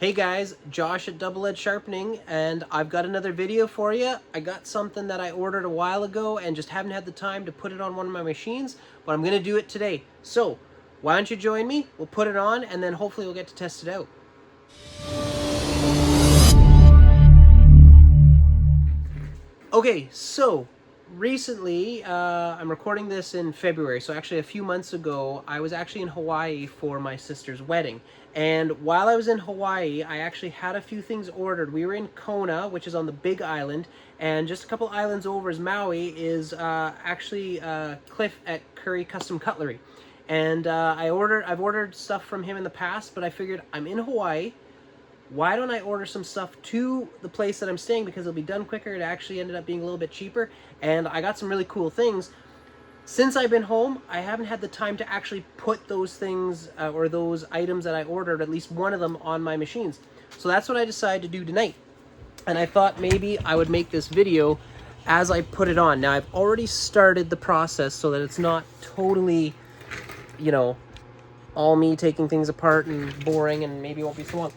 Hey guys, Josh at Edge Sharpening, and I've got another video for you. I got something that I ordered a while ago and just haven't had the time to put it on one of my machines, but I'm going to do it today. So, why don't you join me? We'll put it on and then hopefully we'll get to test it out. Okay, so recently, I'm recording this in February, so actually a few months ago, I was actually in Hawaii for my sister's wedding. And while I was in Hawaii, I actually had a few things ordered. We were in Kona, which is on the Big Island, and just a couple islands over is Maui, is actually Cliff at Curry Custom Cutlery. And I've ordered stuff from him in the past, but I figured I'm in Hawaii. Why don't I order some stuff to the place that I'm staying, because it'll be done quicker. It actually ended up being a little bit cheaper, and I got some really cool things. Since I've been home, I haven't had the time to actually put those things or those items that I ordered, at least one of them, on my machines. So that's what I decided to do tonight. And I thought maybe I would make this video as I put it on. Now, I've already started the process so that it's not totally, you know, all me taking things apart and boring, and maybe it won't be so long.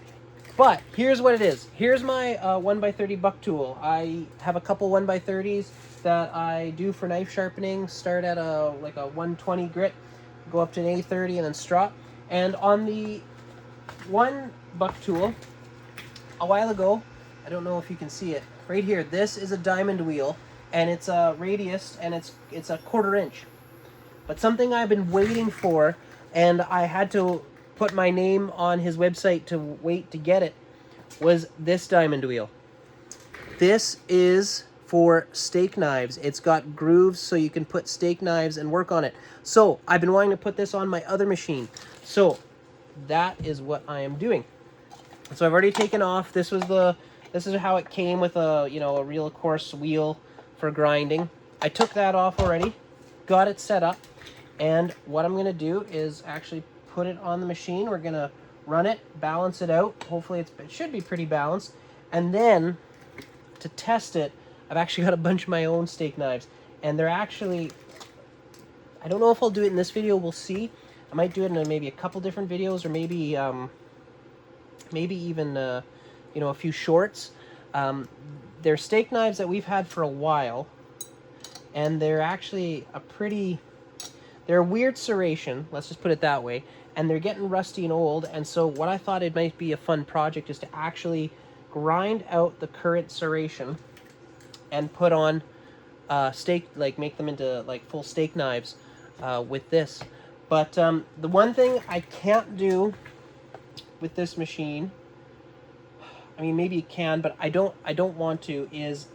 But here's what it is. Here's my 1x30 Bucktool. I have a couple 1x30s that I do for knife sharpening. Start at a 120 grit, go up to an A30 and then strop. And on the one Bucktool, a while ago, I don't know if you can see it, right here, this is a diamond wheel, and it's a radius, and it's a 1/4 inch. But something I've been waiting for, and I had to put my name on his website to wait to get it, was this diamond wheel. This is for steak knives. It's got grooves so you can put steak knives and work on it. So I've been wanting to put this on my other machine. So that is what I am doing. So I've already taken off. This is how it came, with a a real coarse wheel for grinding. I took that off already, got it set up, and what I'm gonna do is actually put it on the machine. We're gonna run it, balance it out. Hopefully it should be pretty balanced. And then to test it, I've actually got a bunch of my own steak knives, and they're actually, I don't know if I'll do it in this video, we'll see. I might do it in maybe a couple different videos, or maybe even a few shorts. They're steak knives that we've had for a while, and they're actually they're a weird serration, let's just put it that way, and they're getting rusty and old. And so what I thought it might be a fun project is to actually grind out the current serration and put on steak, make them into full steak knives with this. But the one thing I can't do with this machine, I mean, maybe you can, but I don't want to, is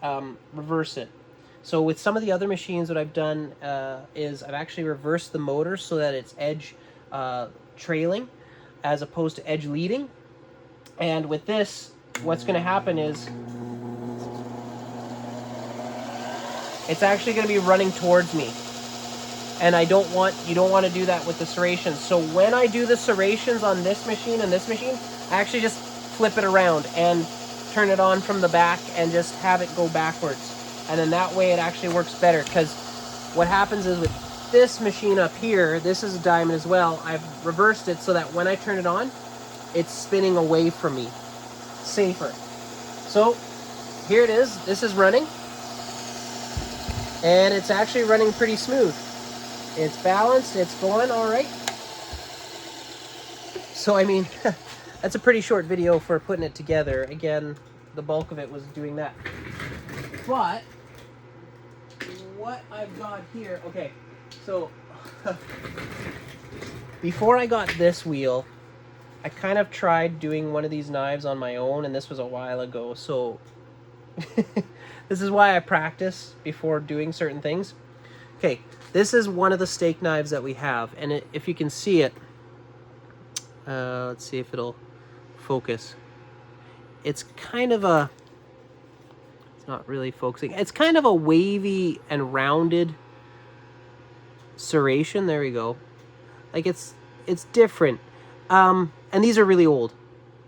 reverse it. So with some of the other machines, what I've done is I've actually reversed the motor so that it's edge trailing as opposed to edge leading. And with this, what's going to happen is it's actually going to be running towards me. And you don't want to do that with the serrations. So when I do the serrations on this machine and this machine, I actually just flip it around and turn it on from the back and just have it go backwards. And then that way it actually works better, because what happens is with this machine up here, this is a diamond as well, I've reversed it so that when I turn it on, it's spinning away from me. Safer. So here it is. This is running, and it's actually running pretty smooth. It's balanced. It's going all right. So I mean, that's a pretty short video for putting it together. Again, the bulk of it was doing that. But what I've got here, okay, so before I got this wheel, I kind of tried doing one of these knives on my own, and this was a while ago. So this is why I practice before doing certain things. Okay, this is one of the steak knives that we have, and if you can see it, let's see if it'll focus. It's kind of a, not really focusing. It's kind of a wavy and rounded serration. There we go. Like it's different. And these are really old.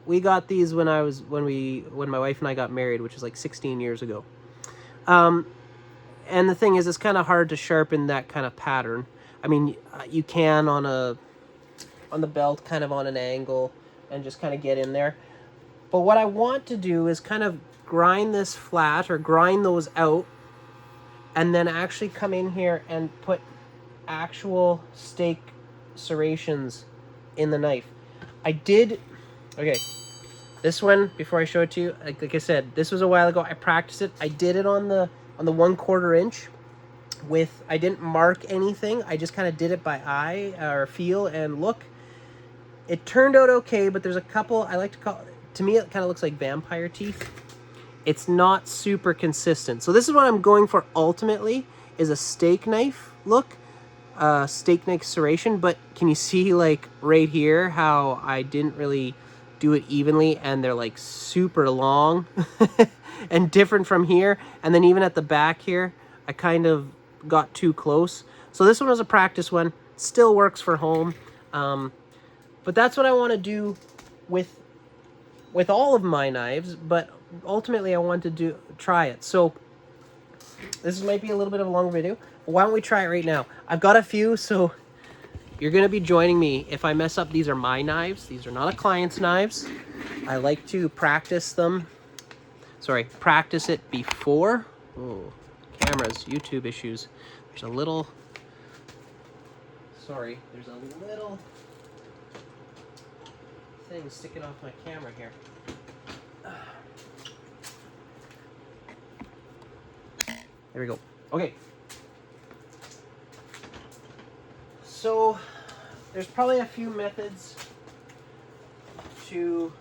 We got these when my wife and I got married, which is like 16 years ago. And the thing is, it's kind of hard to sharpen that kind of pattern. I mean, you can on the belt, kind of on an angle, and just kind of get in there. But what I want to do is kind of grind this flat or grind those out, and then actually come in here and put actual steak serrations in the knife. I did, okay, this one, before I show it to you, like I said, this was a while ago. I practiced it. I did it on the 1/4 inch with, I didn't mark anything. I just kind of did it by eye or feel and look. It turned out okay, but there's a couple, I like to call, to me it kind of looks like vampire teeth. It's not super consistent. So this is what I'm going for ultimately, is a steak knife look, steak knife serration. But can you see, like right here, how I didn't really do it evenly, and they're like super long and different from here. And then even at the back here, I kind of got too close. So this one was a practice one, still works for home. But that's what I want to do with all of my knives, but ultimately I want to try it. So this might be a little bit of a longer video, but why don't we try it right now? I've got a few, so you're going to be joining me. If I mess up, these are my knives. These are not a client's knives. I like to practice them. Sorry, practice it before. Oh, cameras, YouTube issues. There's a little, sorry, there's a little thing sticking off my camera here. There we go. Okay. So there's probably a few methods to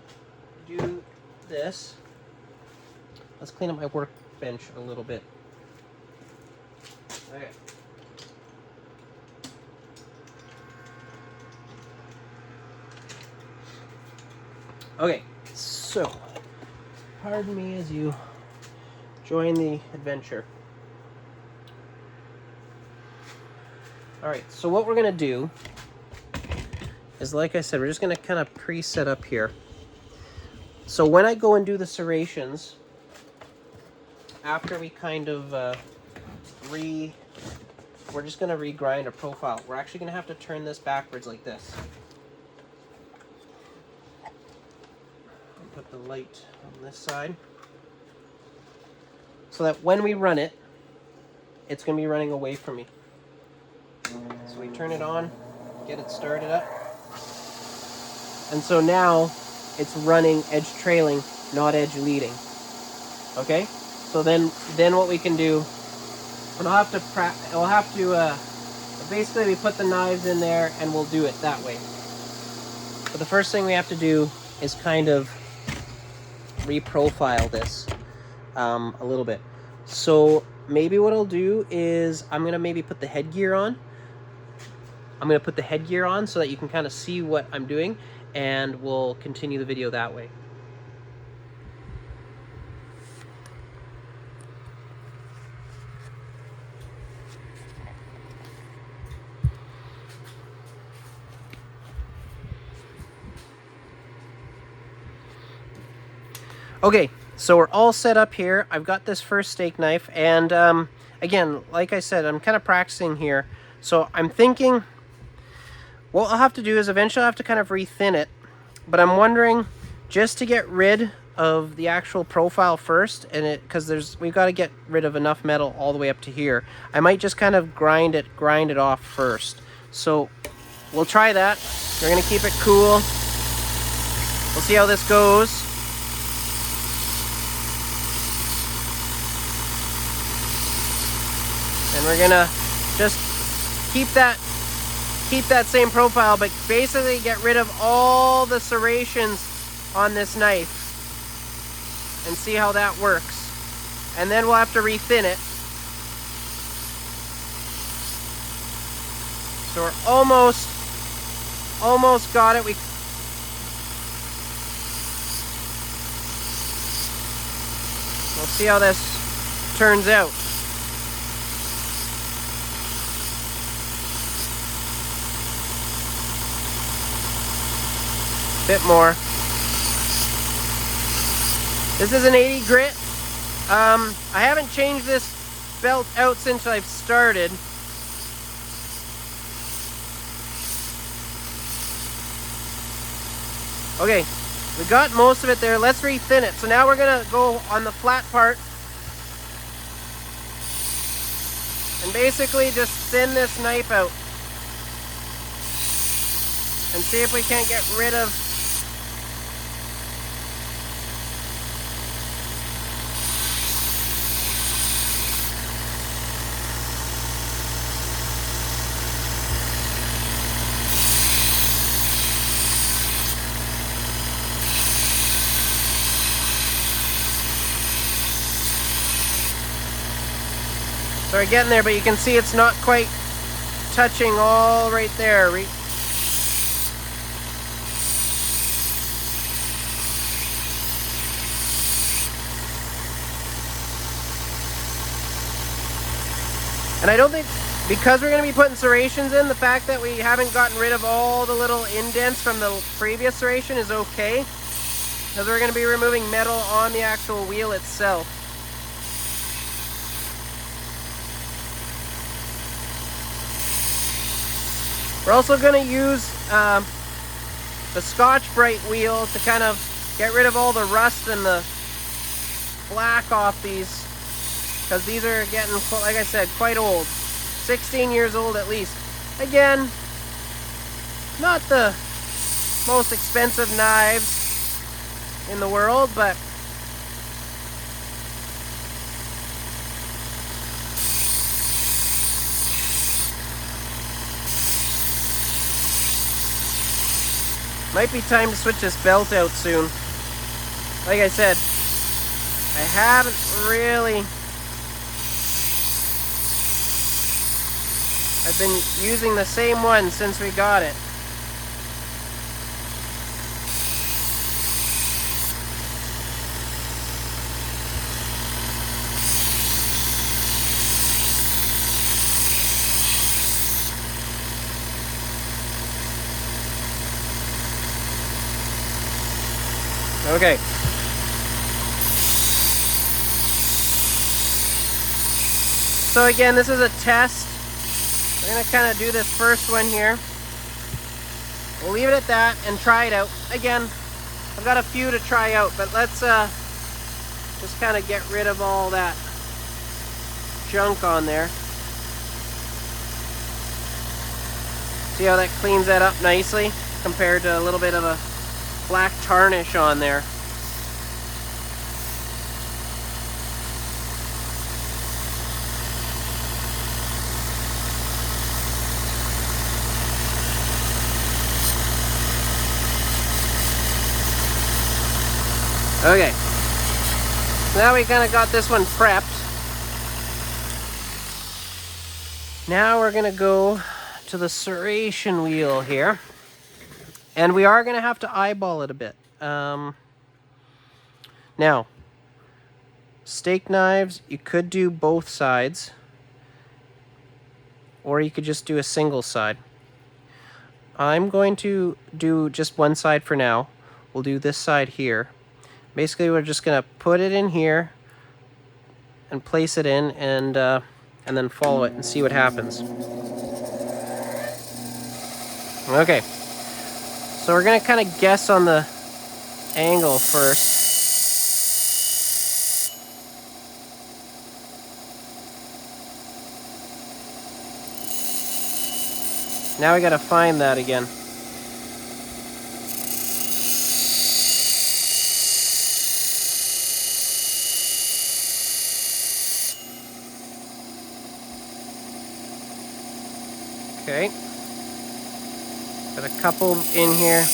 do this. Let's clean up my workbench a little bit. Okay. Okay, so pardon me as you join the adventure. All right, so what we're gonna do is, like I said, we're just gonna kind of preset up here. So when I go and do the serrations, after we kind of we're just gonna regrind a profile. We're actually gonna have to turn this backwards like this. Put the light on this side, so that when we run it, it's gonna be running away from me. So we turn it on, get it started up. And so now it's running edge trailing, not edge leading. Okay? So then what we can do, we'll have to basically we put the knives in there and we'll do it that way. But the first thing we have to do is kind of reprofile this a little bit. So maybe what I'll do is I'm gonna maybe put the headgear on. I'm going to put the headgear on so that you can kind of see what I'm doing, and we'll continue the video that way. Okay, so we're all set up here. I've got this first steak knife, and again, like I said, I'm kind of practicing here. So I'm thinking, what I'll have to do is eventually I'll have to kind of rethin it, but I'm wondering, just to get rid of the actual profile first, and because we've got to get rid of enough metal all the way up to here, I might just kind of grind it off first. So we'll try that. We're gonna keep it cool. We'll see how this goes. And we're gonna just keep that same profile, but basically get rid of all the serrations on this knife and see how that works. And then we'll have to rethin it. So we're almost got it. We'll see how this turns out. Bit more. This is an 80 grit. I haven't changed this belt out since I've started. Okay, We got most of it there. Let's rethin it. So now we're gonna go on the flat part and basically just thin this knife out and see if we can't get rid of So we're getting there, but you can see it's not quite touching all right there. And I don't think, because we're going to be putting serrations in, the fact that we haven't gotten rid of all the little indents from the previous serration is okay, because we're going to be removing metal on the actual wheel itself. We're also going to use the Scotch-Brite wheel to kind of get rid of all the rust and the black off these, because these are getting, like I said, quite old. 16 years old at least. Again, not the most expensive knives in the world, but might be time to switch this belt out soon. Like I said, I haven't really... I've been using the same one since we got it. Okay. So again, this is a test. We're going to kind of do this first one here. We'll leave it at that and try it out. Again, I've got a few to try out, but let's just kind of get rid of all that junk on there. See how that cleans that up nicely compared to a little bit of a black tarnish on there. Okay, now we kind of got this one prepped. Now we're going to go to the serration wheel here. And we are going to have to eyeball it a bit. Now, steak knives, you could do both sides. Or you could just do a single side. I'm going to do just one side for now. We'll do this side here. Basically, we're just going to put it in here and place it in and then follow it and see what happens. Okay. So we're going to kind of guess on the angle first. Now we got to find that again. Okay. Got a couple in here.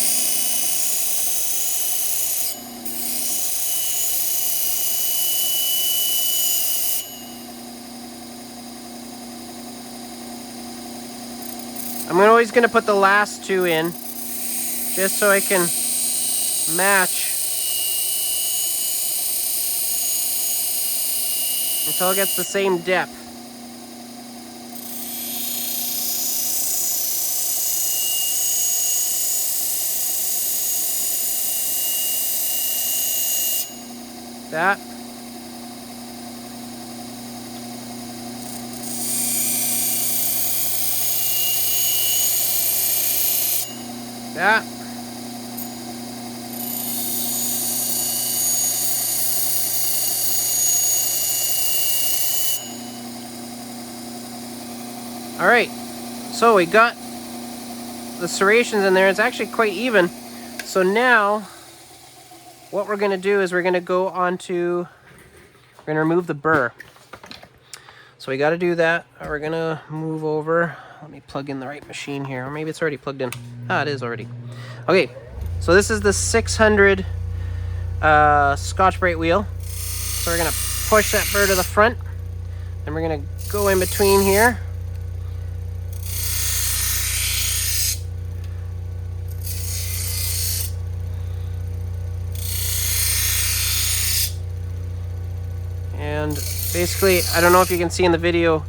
I'm always going to put the last two in, just so I can match until it gets the same depth. That. That. All right, so we got the serrations in there. It's actually quite even. So now what we're gonna do is we're gonna go on to, we're gonna remove the burr. So we gotta do that. We're gonna move over. Let me plug in the right machine here. Or maybe it's already plugged in. Ah, it is already. Okay, so this is the 600 Scotch-Brite wheel. So we're gonna push that burr to the front. And we're gonna go in between here. And basically, I don't know if you can see in the video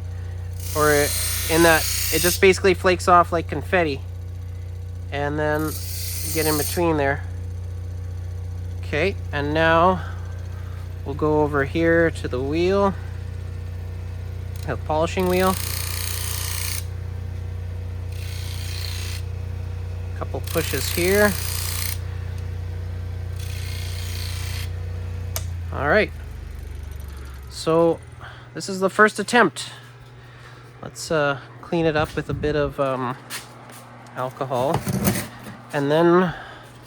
or in that, it just basically flakes off like confetti. And then get in between there. Okay, and now we'll go over here to the wheel, the polishing wheel. Couple pushes here. All right. So this is the first attempt. Let's clean it up with a bit of alcohol. And then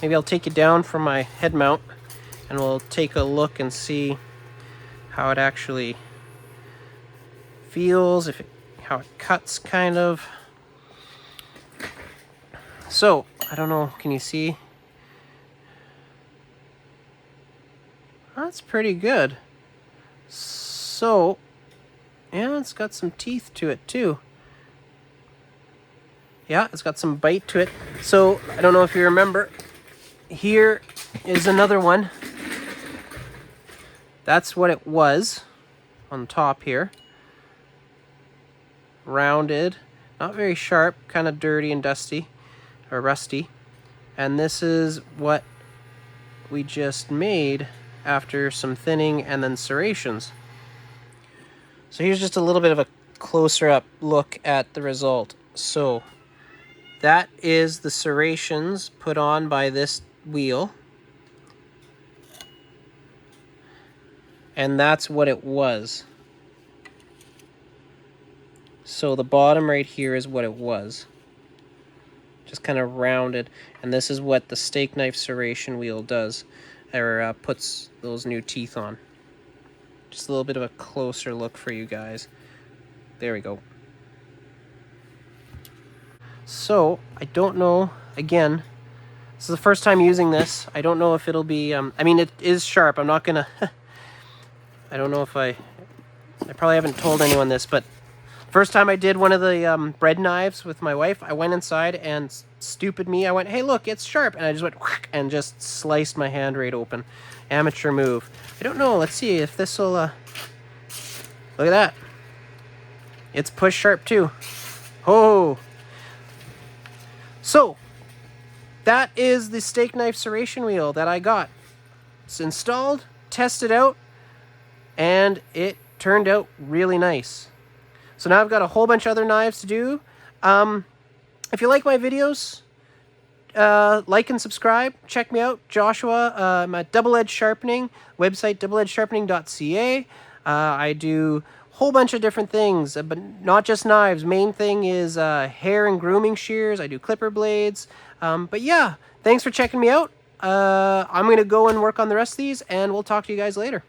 maybe I'll take it down from my head mount and we'll take a look and see how it actually feels, how it cuts kind of. So, I don't know, can you see? That's pretty good. So, yeah, it's got some teeth to it too. Yeah, it's got some bite to it. So, I don't know if you remember, here is another one. That's what it was on top here. Rounded, not very sharp, kind of dirty and dusty, or rusty. And this is what we just made after some thinning and then serrations. So here's just a little bit of a closer up look at the result. So that is the serrations put on by this wheel. And that's what it was. So the bottom right here is what it was. Just kind of rounded. And this is what the steak knife serration wheel does, or puts those new teeth on. Just a little bit of a closer look for you guys. There we go. So, I don't know, again, this is the first time using this. I don't know if it'll be, I mean, it is sharp. I'm not gonna, I don't know if I probably haven't told anyone this, but first time I did one of the bread knives with my wife, I went inside and stupid me, I went, hey look, it's sharp. And I just went whack, and just sliced my hand right open. Amateur move. I don't know, let's see if this will, look at that. It's push sharp too. Oh. So, that is the steak knife serration wheel that I got. It's installed, tested out, and it turned out really nice. So now I've got a whole bunch of other knives to do. If you like my videos, like and subscribe. Check me out, Joshua. I'm at Edge Sharpening, website doubleedgesharpening.ca. I do a whole bunch of different things, but not just knives. Main thing is hair and grooming shears. I do clipper blades. But yeah, thanks for checking me out. I'm going to go and work on the rest of these, and we'll talk to you guys later.